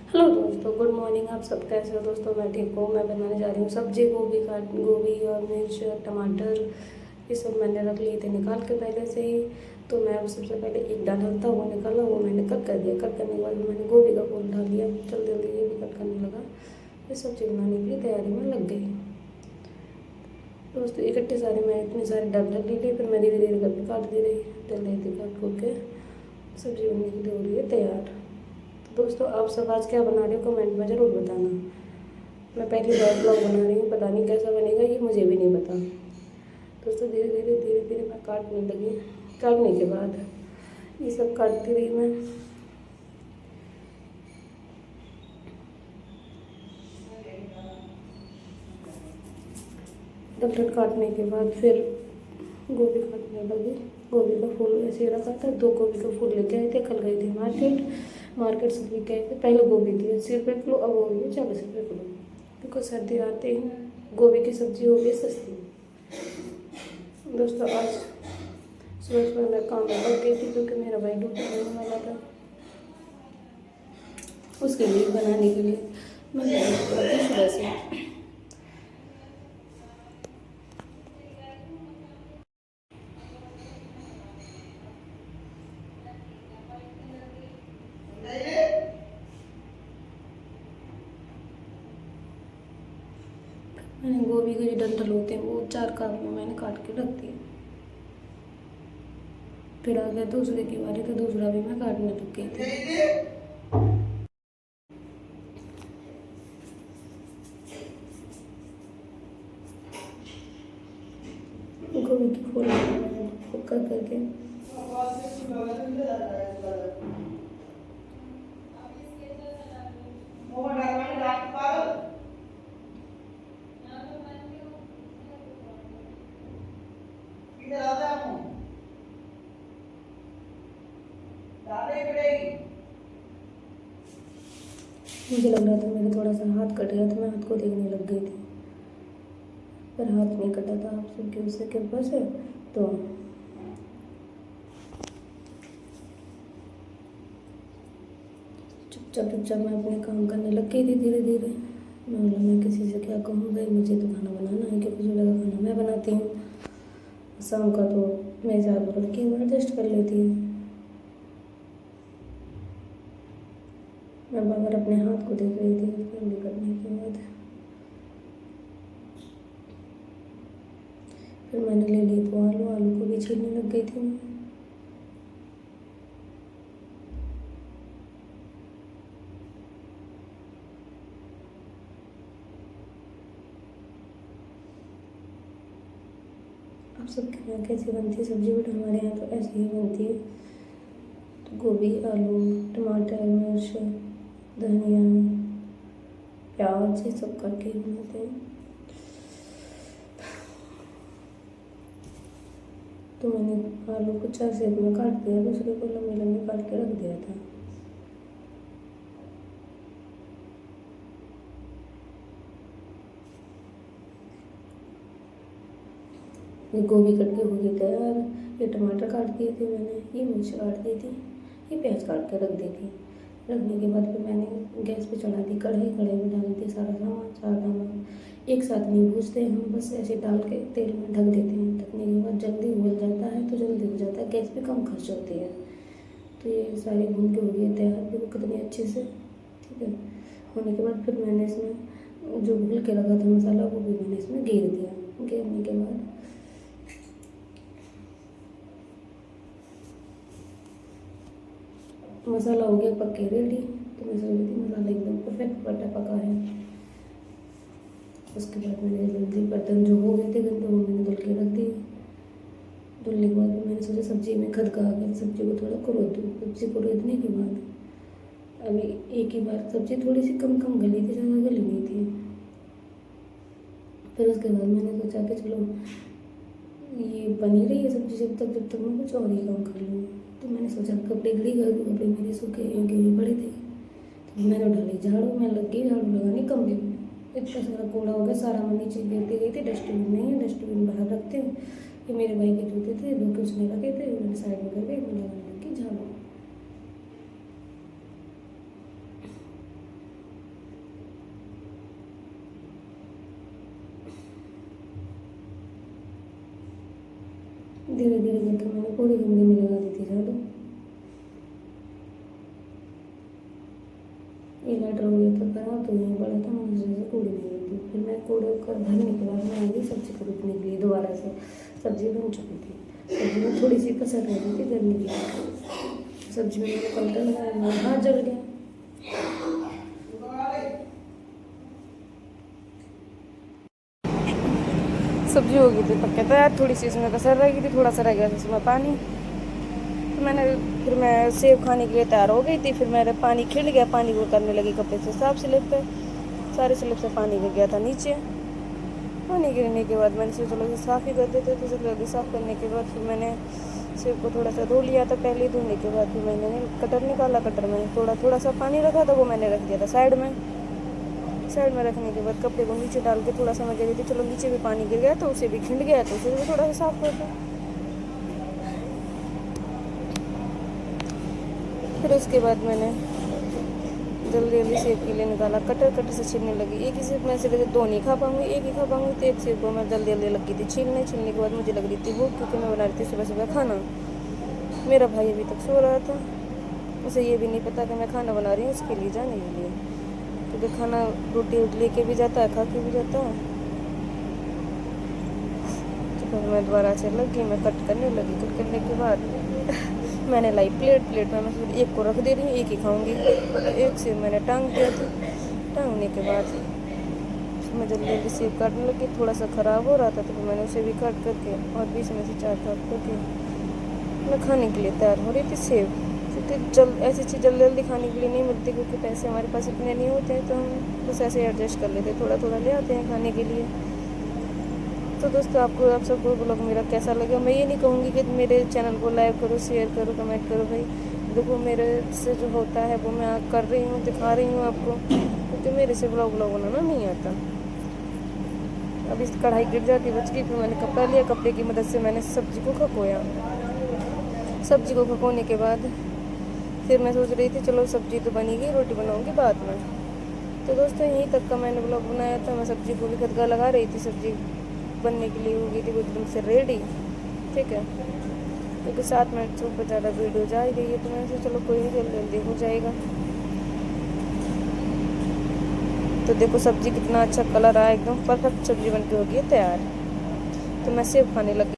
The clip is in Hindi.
हेलो दोस्तों, गुड मॉर्निंग। आप सब कैसे हो दोस्तों? मैं ठीक हूँ। मैं बनाने जा रही हूँ सब्जी। गोभी और मिर्च टमाटर ये सब मैंने रख लिए थे निकाल के पहले से ही। तो मैं अब सबसे पहले एक डाला था, वो निकाला, वो मैंने कट कर दिया। कट करने के बाद मैंने गोभी का फूल डाल दिया। जल्दी जल्दी ये भी कट करने लगा। ये सब्जी बनाने की तैयारी में लग गई दोस्तों। इकट्ठे सारे मैं इतने सारे डाल ली थी, फिर मैं धीरे धीरे करके काट दे रही। जल्दी काट कूट के सब्जी बनने के लिए हो रही है तैयार। दोस्तों, आप सब आज क्या बना रहे हो कमेंट में ज़रूर बताना। मैं पहली बार ब्लॉग बना रही हूँ, पता नहीं कैसा बनेगा, ये मुझे भी नहीं पता। दोस्तों, धीरे धीरे मैं काटने लगी। काटने के बाद ये सब काटती रही मैं। डगडग काटने के बाद फिर गोभी काटने लगी। गोभी का फूल ऐसे ही रखा था। 2 गोभी का फूल लेके आए थे, कल गए थे मार्केट से लेके आए थे। पहले गोभी थी 80 रुपये किलो, अब हो गई है 40 रुपये किलो, क्योंकि सर्दी आते ही गोभी की सब्जी हो गई सस्ती। दोस्तों, आज सुबह सुबह मैं काम में लग गई थी, क्योंकि मेरा भाई ड्यूटी करने वाला था। उसके लिए बनाने के लिए मैं सुबह से। मैंने गोभी के जो डंठल होते हैं वो 4 काप में मैंने काट के रख दिए। फिर आ गया दूसरे की बारी, तो दूसरा भी मैं काटने लग गई थी। गोभी की फूल कर करके मुझे लग रहा था मेरा थोड़ा सा हाथ कट गया, तो मैं हाथ को देखने लग गई थी, पर हाथ नहीं कटा था। आप सबके उससे कृपा से तो चुपचाप मैं अपने काम करने लग गई थी धीरे धीरे। मैं किसी से क्या कहूँ भाई, मुझे तो खाना बनाना है, क्योंकि चूल्हे का खाना मैं बनाती हूँ। शाम का तो मेरे साथ लड़की एडजस्ट कर लेती है। मैं बार अपने हाथ को देख रही थी ठंडी करने के बाद। फिर मैंने ले ली तो आलू को भी छीलने लग गई थी मैं। आप सबके यहाँ कैसी बनती है सब्जी? बट हमारे यहाँ तो ऐसी ही बनती है। तो गोभी, आलू, टमाटर, मिर्च, धनिया, प्याज ये सब करके बनाते हैं। तो मैंने आलू को 4 शेप में काट दिया, दूसरे को लंबे लंबे काट के रख दिया था। ये गोभी कट के हो गई तैयार। ये टमाटर काट दिए थे मैंने, ये मिर्च काट दी थी, ये प्याज काट के रख दी थी। रखने के बाद फिर मैंने गैस पे चढ़ा दी कढ़ाई में डाल दी सारा सामान एक साथ नहीं भूजते हम, बस ऐसे डाल के तेल में ढक देते हैं। ढकने के बाद जल्दी उबल जाता है, तो जल्दी हो जाता है, गैस पे कम खर्च होती है। तो ये सारे भून के हो गए तैयार, देखो कितनी अच्छे से। ठीक है, होने के बाद फिर मैंने इसमें जो भून के रखा था मसाला, वो भी मैंने इसमें घेर दिया। घेरने के बाद मसाला हो गया पक्के रेडी। तो मैं सोच रही थी मसाला एकदम परफेक्ट पका है। उसके बाद मैंने जल्दी बर्तन जो हो गए थे गंदे, वो मैंने धुल के रख दिए। धुलने के बाद मैंने सोचा सब्जी में खदका आ गया, सब्जी को थोड़ा कुरोद दूँ। सब्जी कुरोदने के बाद अभी एक ही बार सब्जी थोड़ी सी कम गली थी, ज़्यादा गली नहीं थी। फिर उसके बाद मैंने सोचा कि चलो ये बनी रही है सब्जी जब तक मैं कुछ और ही काम कर लूँ। तो मैंने सोचा कपड़े खड़ी कर दूँ, कपड़े मेरे सूखे हुए पड़े थे। तो मैंने डाली झाड़ू, मैं लग गई झाड़ू लगाने कमरे में। इतना सारा कूड़ा हो गया, सारा मैं नीचे गिरती गई थी। डस्टबिन नहीं है, डस्टबिन बाहर रखते हैं। ये मेरे भाई के जूते थे, दो के उसने रखे थे, मैंने साइड में करके मैं लगाने लगी झाड़ू। धीरे धीरे करके मैंने पूरे कमरे में लगा दी थी झाड़ू। ये लेटर हो गया था खराब, तो यहीं पड़ा था, मैंने सोचा कूड़े में गई थी। फिर मैं कूड़े कर भरने के बाद मैं आ गई सब्जी खरीदने के लिए दोबारा से। सब्जी बन चुकी थी, सब्जी में थोड़ी सी कसर रह गई थी गर्मी की। सब्जी में मैंने पलटा लगाया, मेरा हाथ जल गया। सब्जी हो गई थी पक्के तैयार, थोड़ी सी इसमें कसर रह गई थी, थोड़ा सा रह गया था इसमें पानी। फिर मैं सेब खाने के लिए तैयार हो गई थी। फिर मेरा पानी खिल गया, पानी को करने लगी कपड़े से साफ। स्लिप पे सारे स्लिप से पानी गिर गया था नीचे। पानी गिरने के बाद मैंने सोचा चलो इसे साफ़ ही कर देते। तो जल्दी साफ़ करने के बाद फिर मैंने सेब को थोड़ा सा धो लिया था पहले। धोने के बाद फिर मैंने कटर निकाला, कटर में थोड़ा सा पानी रखा था, वो मैंने रख दिया था साइड में रखने के बाद कपड़े को नीचे डाल के थोड़ा सा मैं कह रही थी चलो नीचे भी पानी गिर गया तो उसे भी खिंड गया, तो उसे भी थोड़ा सा साफ कर दो। फिर उसके बाद मैंने जल्दी सेब के लिए निकाला, कटर से छीलने लगी। एक ही सेब मैं से दो नहीं खा पाऊँगी, एक ही खा पाऊँगी, तो एक सेब को मैं जल्दी लगी थी छीलने के बाद मुझे लग रही थी भूख, क्योंकि मैं बना रही थी सुबह खाना। मेरा भाई अभी तक सो रहा था, उसे ये भी नहीं पता कि मैं खाना बना रही हूँ उसके लिए जाने के लिए, क्योंकि खाना रोटी लेके भी जाता है, खा के भी जाता है। तो फिर मैं दोबारा से लगी, मैं कट करने के बाद मैंने लाई प्लेट में मैं एक को रख दे रही हूँ, एक ही खाऊंगी। एक सेब मैंने टांग दिया था, टांगने के बाद मैं जल्दी सेब काटने लगी। थोड़ा सा ख़राब हो रहा था तो फिर मैंने उसे भी काट करके और बीच में से 4 काट करके मैं खाने के लिए तैयार हो रही थी सेब। क्योंकि ऐसी चीज़ जल्दी खाने के लिए नहीं मिलती, क्योंकि पैसे हमारे पास इतने नहीं होते हैं, तो हम बस ऐसे एडजस्ट कर लेते, थोड़ा ले आते हैं खाने के लिए। तो दोस्तों आप सबको ब्लॉग मेरा कैसा लगा, मैं ये नहीं कहूँगी कि मेरे चैनल को लाइक करो, शेयर करो, कमेंट करो। भाई देखो मेरे से जो होता है वो मैं कर रही हूँ, दिखा रही हूँ आपको, क्योंकि मेरे से ब्लॉग बनाना नहीं आता। अब इस कढ़ाई गिर जाती बच गई, फिर मैंने कपड़ा लिया, कपड़े की मदद से मैंने सब्जी को खकोया। सब्जी को खकोने के बाद फिर मैं सोच रही थी चलो सब्जी तो बनी गई, रोटी बनाऊँगी बाद में। तो दोस्तों यहीं तक का मैंने ब्लॉग बनाया था। मैं सब्जी को भी खदका लगा रही थी, सब्जी बनने के लिए हो गई थी वो एकदम से रेडी, ठीक है, क्योंकि 7 मिनट से ऊपर ज़्यादा वीडियो जा ही रही है, तो मैंने सोचा चलो कोई नहीं, जल्दी हो जाएगा। तो देखो सब्जी कितना अच्छा कलर आया, एकदम परफेक्ट सब्जी बन के हो गई है तैयार। तो मैं सेब खाने लगी।